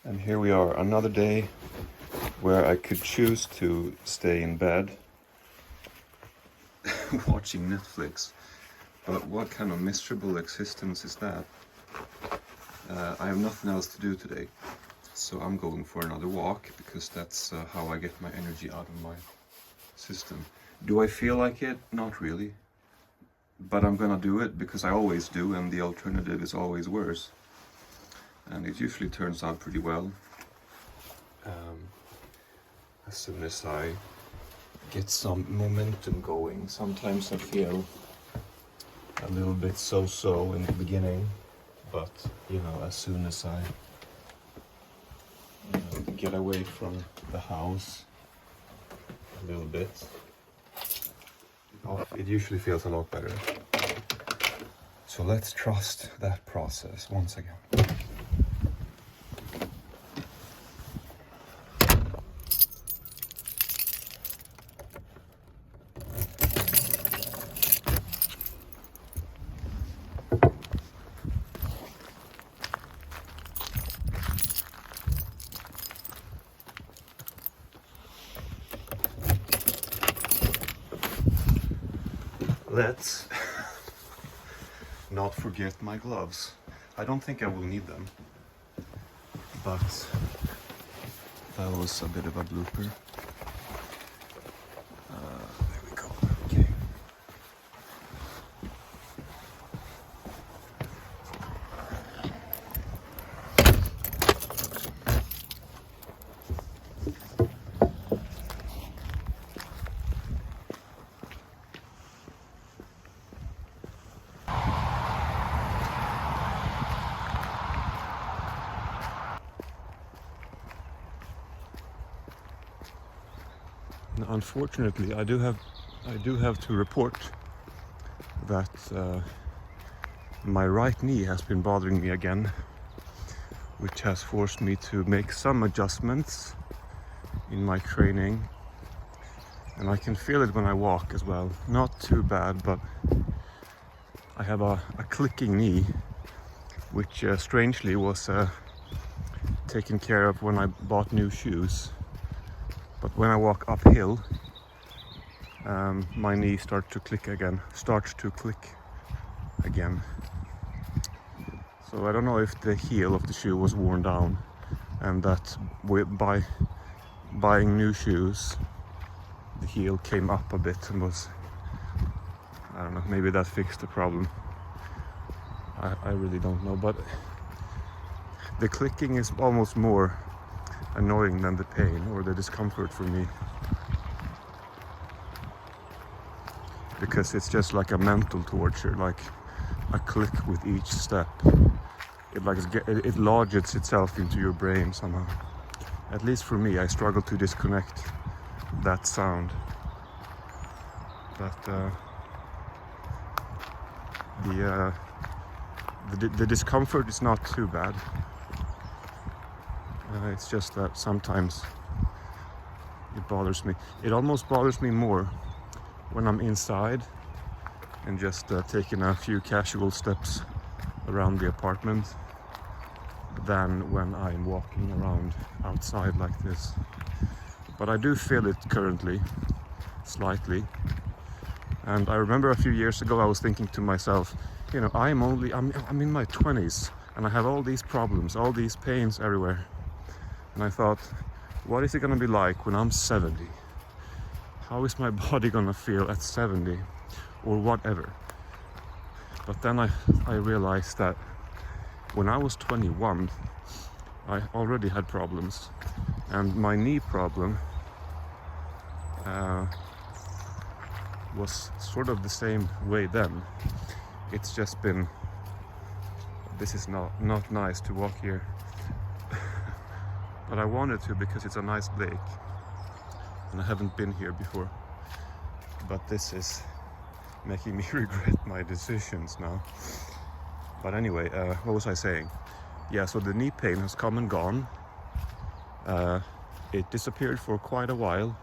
And here we are, another day where I could choose to stay in bed watching Netflix. But what kind of miserable existence is that? I have nothing else to do today, so I'm going for another walk because that's how I get my energy out of my system. Do I feel like it? Not really. But I'm gonna do it because I always do, and the alternative is always worse. And it usually turns out pretty well. As soon as I get some momentum going. Sometimes I feel a little bit so-so in the beginning, but as soon as I get away from the house a little bit, it usually feels a lot better. So let's trust that process once again. Let's not forget my gloves. I don't think I will need them, but that was a bit of a blooper. There we go. Okay. Unfortunately, I do have to report that my right knee has been bothering me again, which has forced me to make some adjustments in my training, and I can feel it when I walk as well. Not too bad, but I have a clicking knee, which strangely was taken care of when I bought new shoes. But when I walk uphill, my knee starts to click again. So I don't know if the heel of the shoe was worn down, and that by buying new shoes, the heel came up a bit and was, I don't know, maybe that fixed the problem. I really don't know, but the clicking is almost more annoying than the pain or the discomfort for me, because it's just like a mental torture, like a click with each step. It lodges itself into your brain somehow. At least for me, I struggle to disconnect that sound. But the discomfort is not too bad. It's just that sometimes it bothers me. It almost bothers me more when I'm inside and just taking a few casual steps around the apartment than when I'm walking around outside like this. But I do feel it currently, slightly. And I remember a few years ago I was thinking to myself, I'm in my 20s and I have all these problems, all these pains everywhere. And I thought, what is it gonna be like when I'm 70? How is my body gonna feel at 70 or whatever? But then I realized that when I was 21, I already had problems, and my knee problem was sort of the same way then. It's just been, this is not nice to walk here, but I wanted to because it's a nice lake and I haven't been here before. But this is making me regret my decisions now. But anyway, what was I saying? Yeah, so the knee pain has come and gone. It disappeared for quite a while,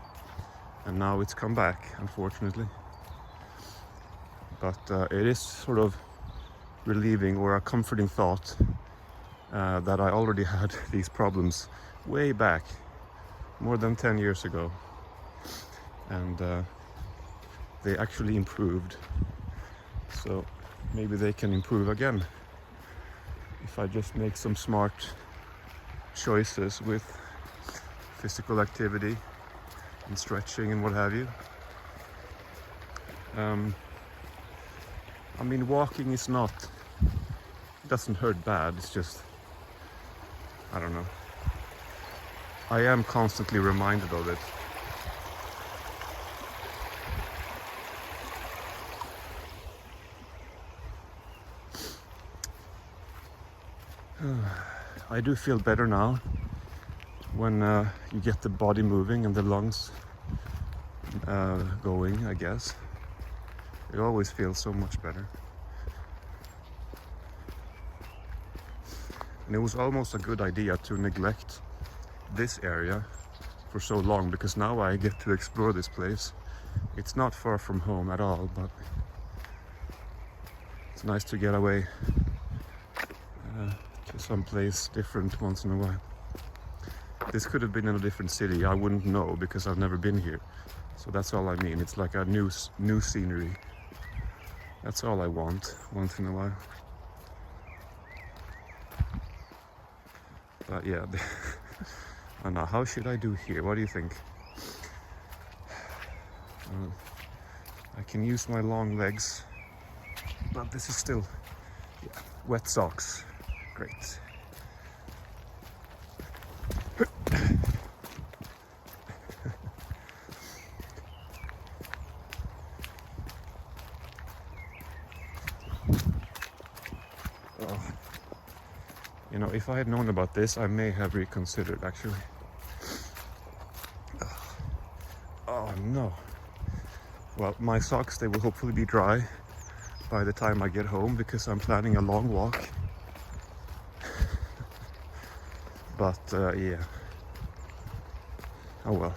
and now it's come back, unfortunately. But it is sort of relieving, or a comforting thought, that I already had these problems way back, more than 10 years ago, and they actually improved. So maybe they can improve again if I just make some smart choices with physical activity and stretching and what have you. I mean, walking is not, it doesn't hurt bad, it's just, I don't know. I am constantly reminded of it. I do feel better now when you get the body moving and the lungs going, I guess. It always feels so much better. And it was almost a good idea to neglect this area for so long, because now I get to explore this place. It's not far from home at all, but it's nice to get away to some place different once in a while. This could have been in a different city. I wouldn't know because I've never been here. So that's all I mean. It's like a new scenery. That's all I want once in a while. But yeah, I don't know. How should I do here? What do you think? I can use my long legs, but this is still wet socks. Great. You know, if I had known about this, I may have reconsidered actually. Oh no. Well, my socks, they will hopefully be dry by the time I get home, because I'm planning a long walk. But yeah. Oh well.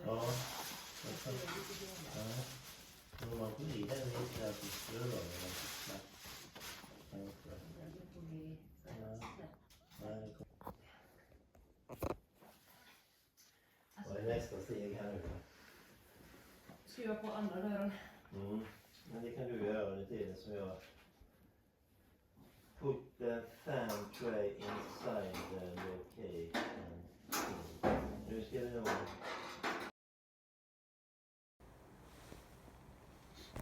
Ja, då man får i den lite där på strövar. Vad är nästa steg här nu? Skruva på andra dörren. Men det kan du göra under tiden som jag put the fan tray inside the location. Nu ska vi nog...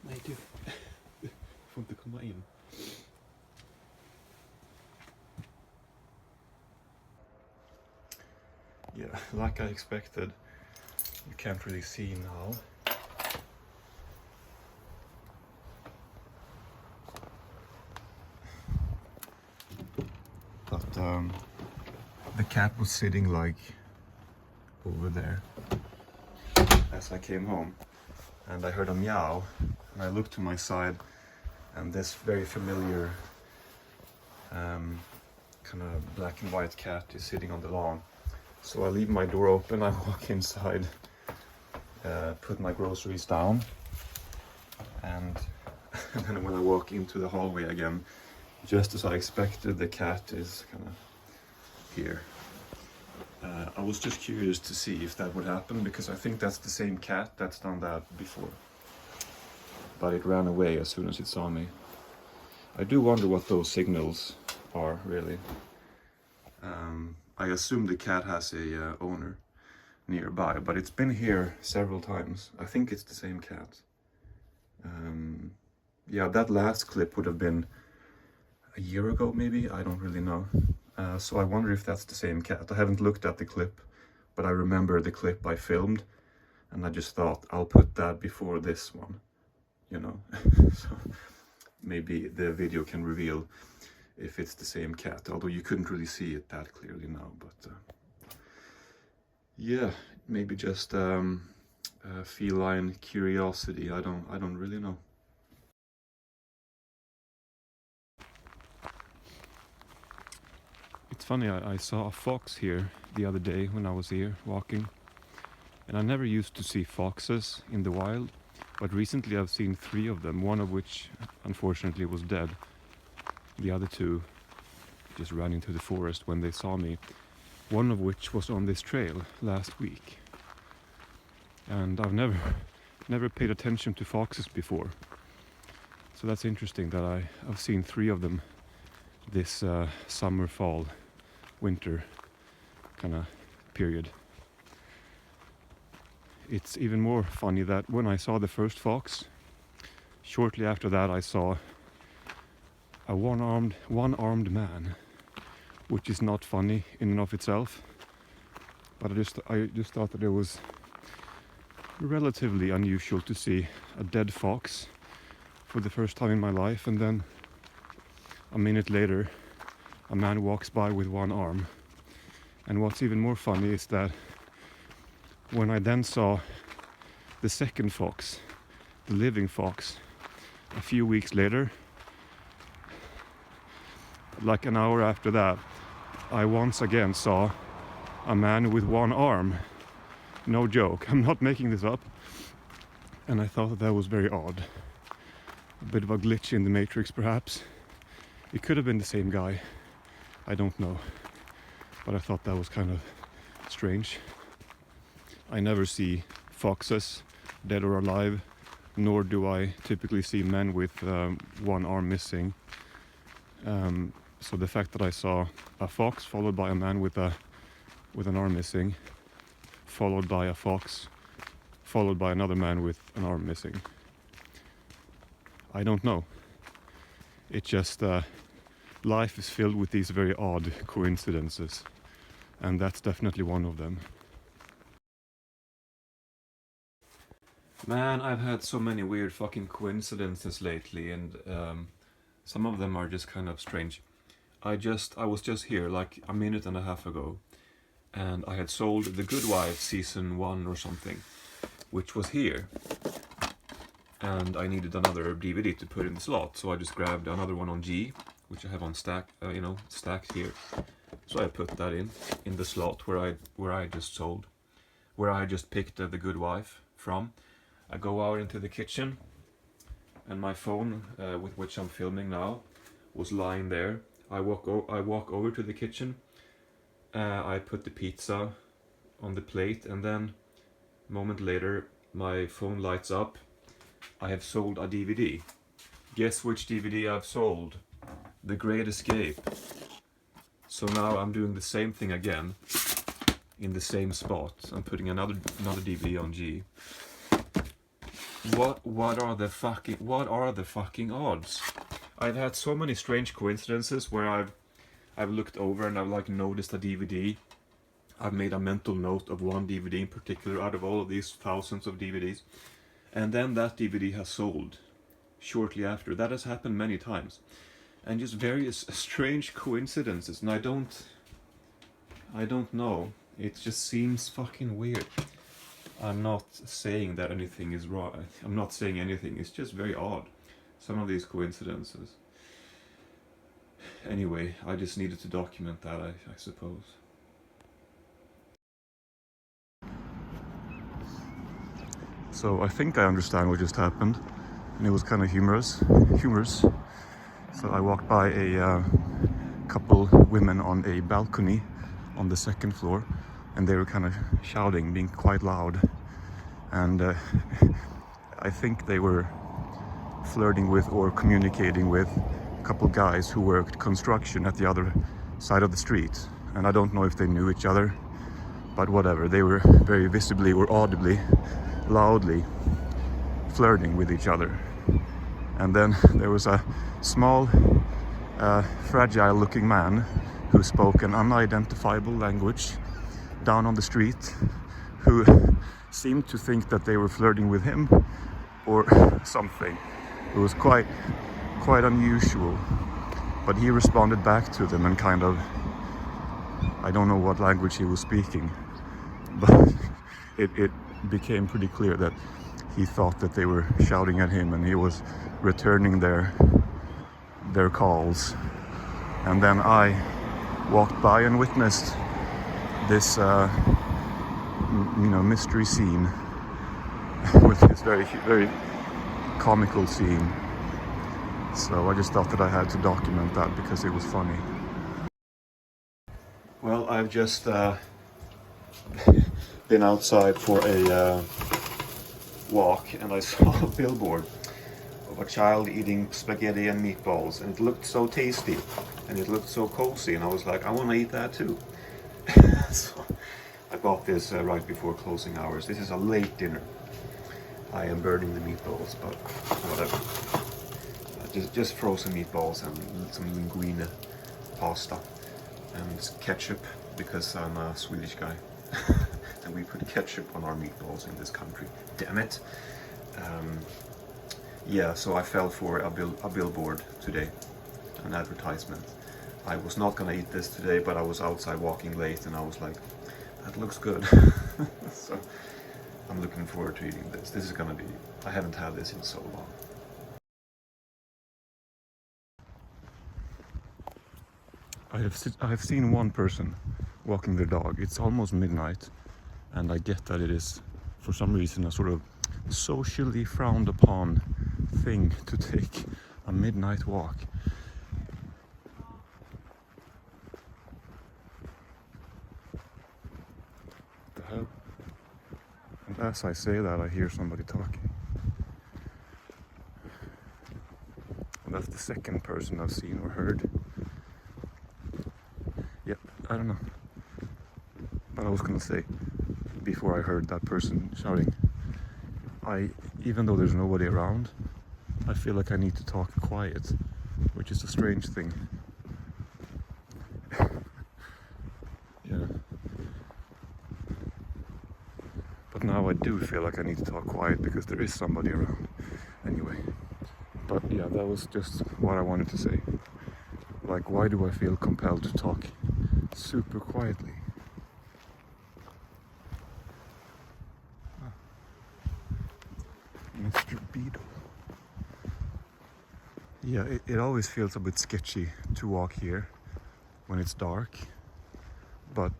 Nej, du får inte komma in. Yeah, like I expected, you can't really see now. But the cat was sitting like over there as I came home, and I heard a meow, and I looked to my side, and this very familiar kind of black and white cat is sitting on the lawn. So I leave my door open, I walk inside, put my groceries down, and then when I walk into the hallway again, just as I expected, the cat is kind of here. I was just curious to see if that would happen, because I think that's the same cat that's done that before. But it ran away as soon as it saw me. I do wonder what those signals are, really. I assume the cat has a owner nearby, but it's been here several times. I think it's the same cat. Yeah, that last clip would have been a year ago, maybe? I don't really know. So I wonder if that's the same cat. I haven't looked at the clip, but I remember the clip I filmed, and I just thought I'll put that before this one, you know. So maybe the video can reveal if it's the same cat, although you couldn't really see it that clearly now. But yeah, maybe just feline curiosity. I don't really know. It's funny, I saw a fox here the other day when I was here walking, and I never used to see foxes in the wild, but recently I've seen 3 of them, one of which unfortunately was dead. The other 2 just ran into the forest when they saw me, one of which was on this trail last week. And I've never paid attention to foxes before, so that's interesting that I've seen 3 of them this summer, fall, winter kind of period. It's even more funny that when I saw the first fox, shortly after that I saw a one-armed man, which is not funny in and of itself, but I just thought that it was relatively unusual to see a dead fox for the first time in my life, and then a minute later a man walks by with one arm. And what's even more funny is that when I then saw the second fox, the living fox, a few weeks later, like an hour after that, I once again saw a man with one arm. No joke, I'm not making this up. And I thought that was very odd. A bit of a glitch in the matrix, perhaps. It could have been the same guy, I don't know. But I thought that was kind of strange. I never see foxes, dead or alive, nor do I typically see men with one arm missing. So the fact that I saw a fox followed by a man with an arm missing, followed by a fox, followed by another man with an arm missing, I don't know. It just life is filled with these very odd coincidences, and that's definitely one of them. Man, I've had so many weird fucking coincidences lately, and some of them are just kind of strange. I was just here like a minute and a half ago, and I had sold The Good Wife season 1 or something, which was here, and I needed another DVD to put in the slot, so I just grabbed another one on G, which I have on stacked here. So I put that in the slot where I just sold, where I just picked The Good Wife from. I go out into the kitchen, and my phone, with which I'm filming now, was lying there. I walk over to the kitchen. I put the pizza on the plate, and then a moment later, my phone lights up. I have sold a DVD. Guess which DVD I've sold? The Great Escape. So now I'm doing the same thing again in the same spot. I'm putting another DVD on G. What are the fucking odds? I've had so many strange coincidences where I've looked over and I've like noticed a DVD. I've made a mental note of one DVD in particular out of all of these thousands of DVDs, and then that DVD has sold shortly after. That has happened many times, and just various strange coincidences, and I don't know. It just seems fucking weird. I'm not saying that anything is wrong. I'm not saying anything. It's just very odd. some of these coincidences. Anyway, I just needed to document that, I suppose. So I think I understand what just happened, and it was kind of humorous. So I walked by a couple women on a balcony on the second floor, and they were kind of shouting, being quite loud, and I think they were flirting with or communicating with a couple guys who worked construction at the other side of the street, and I don't know if they knew each other, but whatever, they were very visibly or audibly, loudly flirting with each other. And then there was a small, fragile looking man who spoke an unidentifiable language down on the street, who seemed to think that they were flirting with him or something. It was quite unusual, but he responded back to them and kind of, I don't know what language he was speaking, but it became pretty clear that he thought that they were shouting at him, and he was returning their calls. And then I walked by and witnessed this mystery scene with this very comical scene. So I just thought that I had to document that because it was funny. Well, I've just been outside for a walk, and I saw a billboard of a child eating spaghetti and meatballs, and it looked so tasty and it looked so cozy, and I was like, I want to eat that too. So I bought this right before closing hours. This is a late dinner. I am burning the meatballs, but whatever. Just frozen meatballs and some linguine pasta and ketchup, because I'm a Swedish guy. And we put ketchup on our meatballs in this country. Damn it. Yeah, so I fell for a billboard today, an advertisement. I was not gonna eat this today, but I was outside walking late and I was like, that looks good. So I'm looking forward to eating this. This is gonna be, I haven't had this in so long. I have seen one person walking their dog. It's almost midnight, and I get that it is, for some reason, a sort of socially frowned upon thing to take a midnight walk. What the hell? And as I say that, I hear somebody talking. And that's the second person I've seen or heard. Yep, I don't know. But I was gonna say, before I heard that person shouting, even though there's nobody around, I feel like I need to talk quiet, which is a strange thing. Yeah. But now I do feel like I need to talk quiet because there is somebody around. Anyway. But yeah, that was just what I wanted to say. Like, why do I feel compelled to talk super quietly? Mr. Beetle. Yeah, it always feels a bit sketchy to walk here when it's dark, but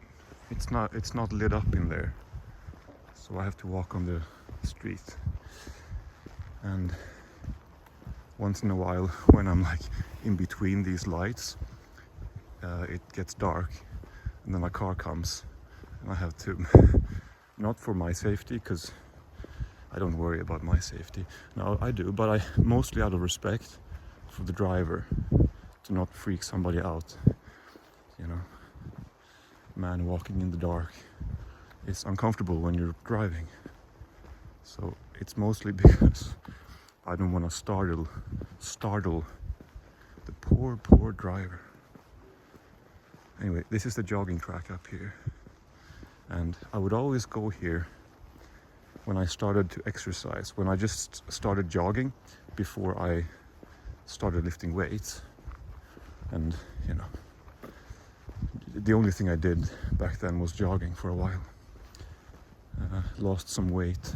it's not lit up in there, so I have to walk on the street. And once in a while, when I'm like in between these lights, it gets dark, and then a car comes, and I have to, not for my safety, because I don't worry about my safety. No, I do, but I mostly out of respect for the driver, to not freak somebody out. You know, man walking in the dark, it's uncomfortable when you're driving. So it's mostly because I don't want to startle the poor driver. Anyway, this is the jogging track up here, and I would always go here when I started to exercise, when I just started jogging before I started lifting weights. And you know, the only thing I did back then was jogging for a while. Lost some weight,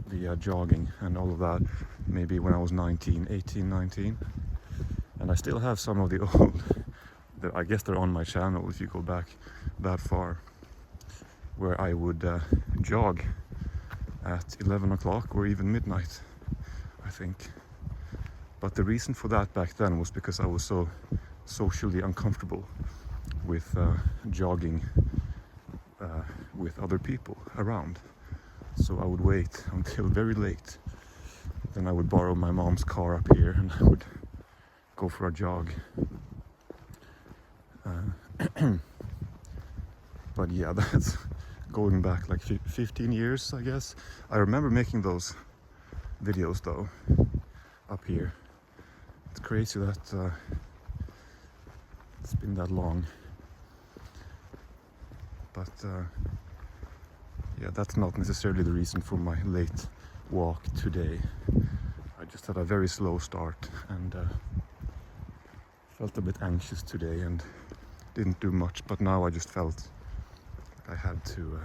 the jogging and all of that, maybe when I was 18, 19. And I still have some of the old, I guess they're on my channel if you go back that far, where I would jog at 11 o'clock or even midnight, I think. But the reason for that back then was because I was so socially uncomfortable with jogging with other people around. So I would wait until very late. Then I would borrow my mom's car up here and I would go for a jog. But yeah, that's going back like 15 years, I guess. I remember making those videos though, up here. It's crazy that it's been that long. But yeah, that's not necessarily the reason for my late walk today. I just had a very slow start and felt a bit anxious today and didn't do much, but now I just felt like I had to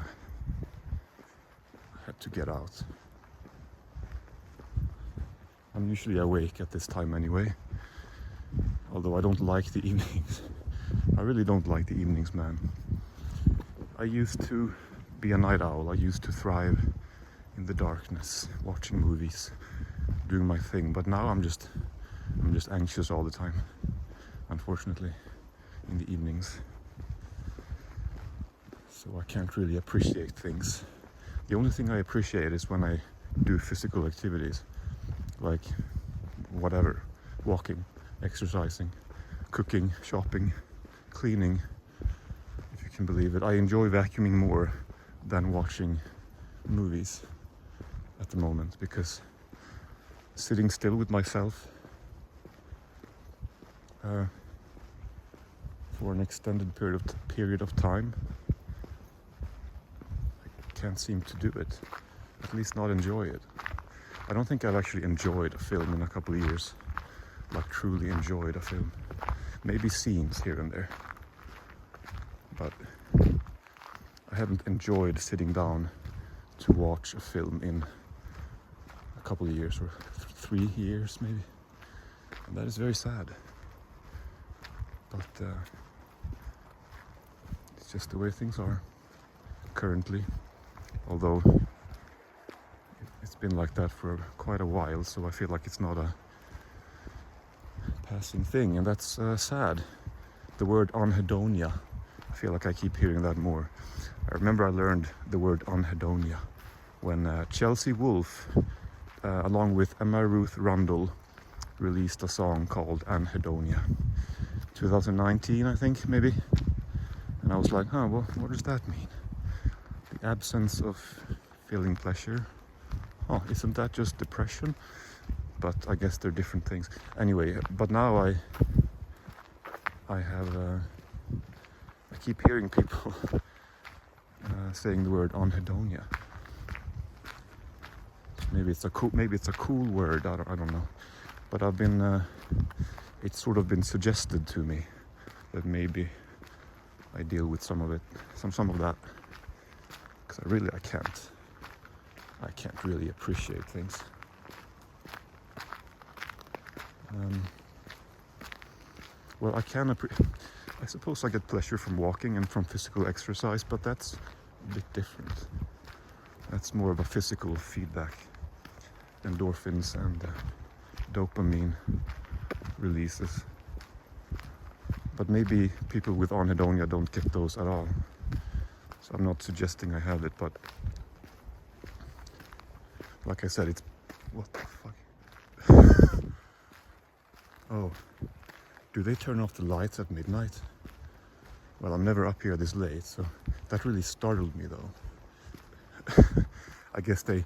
get out. I'm usually awake at this time anyway, although I don't like the evenings. I really don't like the evenings, man. I used to be a night owl. I used to thrive in the darkness, watching movies, doing my thing, but now I'm just anxious all the time, unfortunately, in the evenings. So I can't really appreciate things. The only thing I appreciate is when I do physical activities, like whatever, walking, exercising, cooking, shopping, cleaning, if you can believe it. I enjoy vacuuming more than watching movies at the moment, because sitting still with myself for an extended period of time, I can't seem to do it, at least not enjoy it. I don't think I've actually enjoyed a film in a couple of years, like truly enjoyed a film. Maybe scenes here and there, but I haven't enjoyed sitting down to watch a film in a couple of years, or 3 years maybe, and that is very sad. But it's just the way things are currently, although it's been like that for quite a while, so I feel like it's not a passing thing, and that's sad. The word Anhedonia, I feel like I keep hearing that more. I remember I learned the word Anhedonia when Chelsea Wolfe, along with Emma Ruth Rundle, released a song called Anhedonia. 2019, I think, maybe. And I was like, huh, well, what does that mean? The absence of feeling pleasure? Oh, isn't that just depression? But I guess they're different things. Anyway, but now I keep hearing people saying the word Anhedonia. Maybe it's a cool word. I don't know. But I've been it's sort of been suggested to me that maybe I deal with some of it, some of that, because I can't really appreciate things. Well, I suppose I get pleasure from walking and from physical exercise, but that's a bit different. That's more of a physical feedback, endorphins and dopamine releases. But maybe people with Anhedonia don't get those at all. So I'm not suggesting I have it, but like I said, it's... What the fuck? Oh, do they turn off the lights at midnight? Well, I'm never up here this late, so that really startled me though. I guess they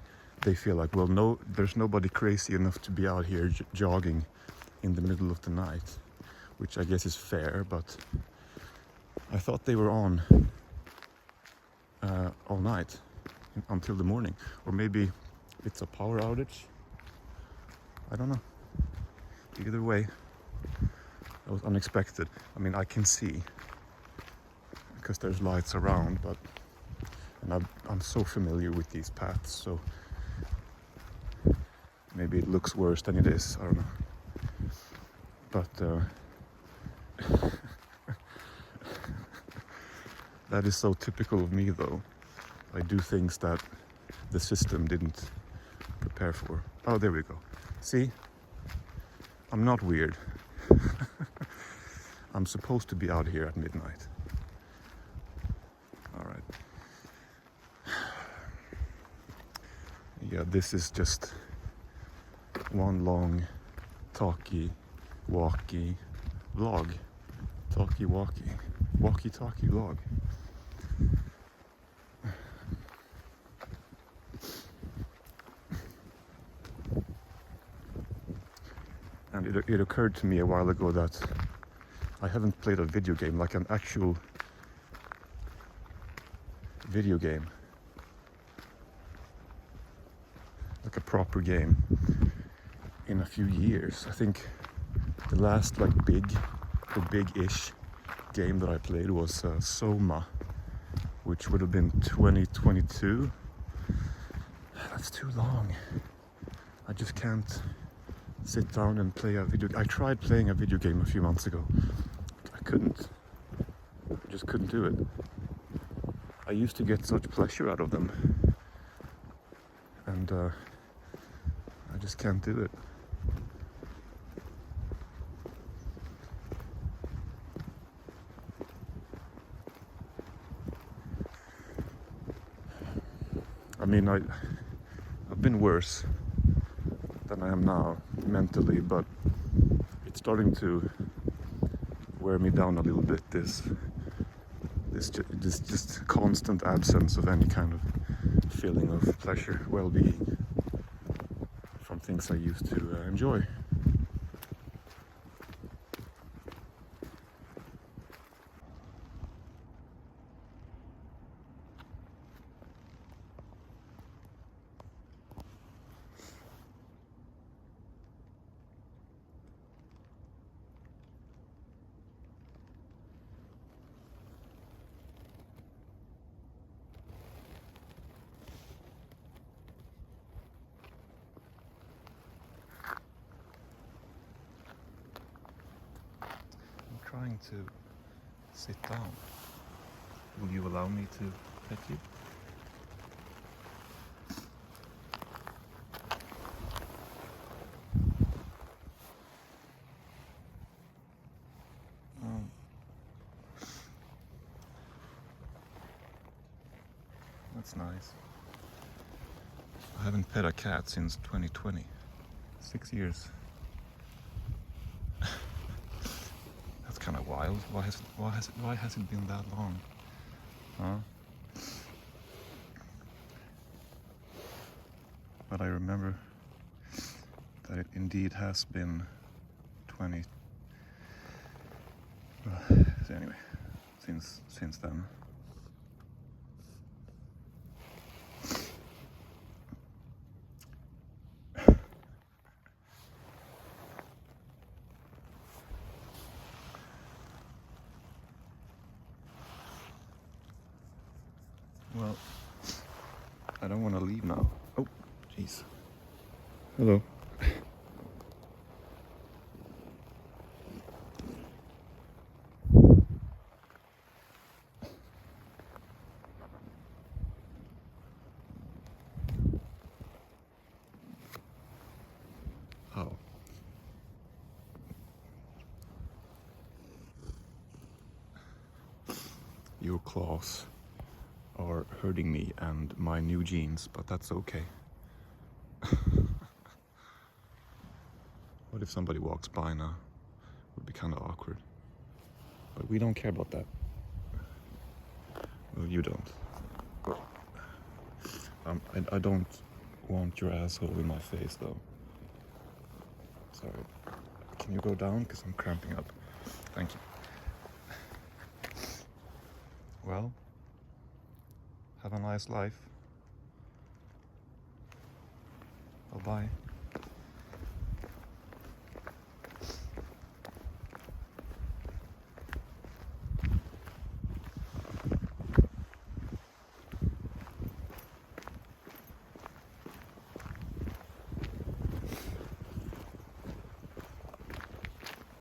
feel like, well, no, there's nobody crazy enough to be out here jogging in the middle of the night, which I guess is fair, but I thought they were on all night until the morning. Or maybe it's a power outage. I don't know. Either way, it was unexpected. I mean, I can see because there's lights around, but and I'm so familiar with these paths, so Maybe it looks worse than it is, I don't know. But that is so typical of me though. I do things that the system didn't prepare for. Oh, there we go. See? I'm not weird. I'm supposed to be out here at midnight. Alright. Yeah, this is just one long talkie-walkie vlog. Talkie-walkie. Walkie-talkie vlog. And it occurred to me a while ago that I haven't played a video game, like an actual video game. Like a proper game in a few years. I think the last like big-ish game that I played was Soma, which would have been 2022. That's too long. I just can't sit down and play a video. I tried playing a video game a few months ago. I couldn't. I just couldn't do it. I used to get such pleasure out of them, and I just can't do it. I mean, I've been worse than I am now mentally, but it's starting to wear me down a little bit. This just constant absence of any kind of feeling of pleasure, well-being from things I used to enjoy. Trying to sit down. Will you allow me to pet you? That's nice. I haven't pet a cat since 2020. 6 years. Kind of wild. Why has it been that long? Huh? But I remember that it indeed has been 20. So anyway, since then. Well, I don't want to leave now. Oh, jeez. Hello. Oh. Your claws are hurting me and my new jeans, but that's okay. What if somebody walks by now? It would be kind of awkward. But we don't care about that. Well, you don't. I don't want your asshole in my face, though. Sorry. Can you go down? Because I'm cramping up. Thank you. Well, have a nice life. Bye-bye.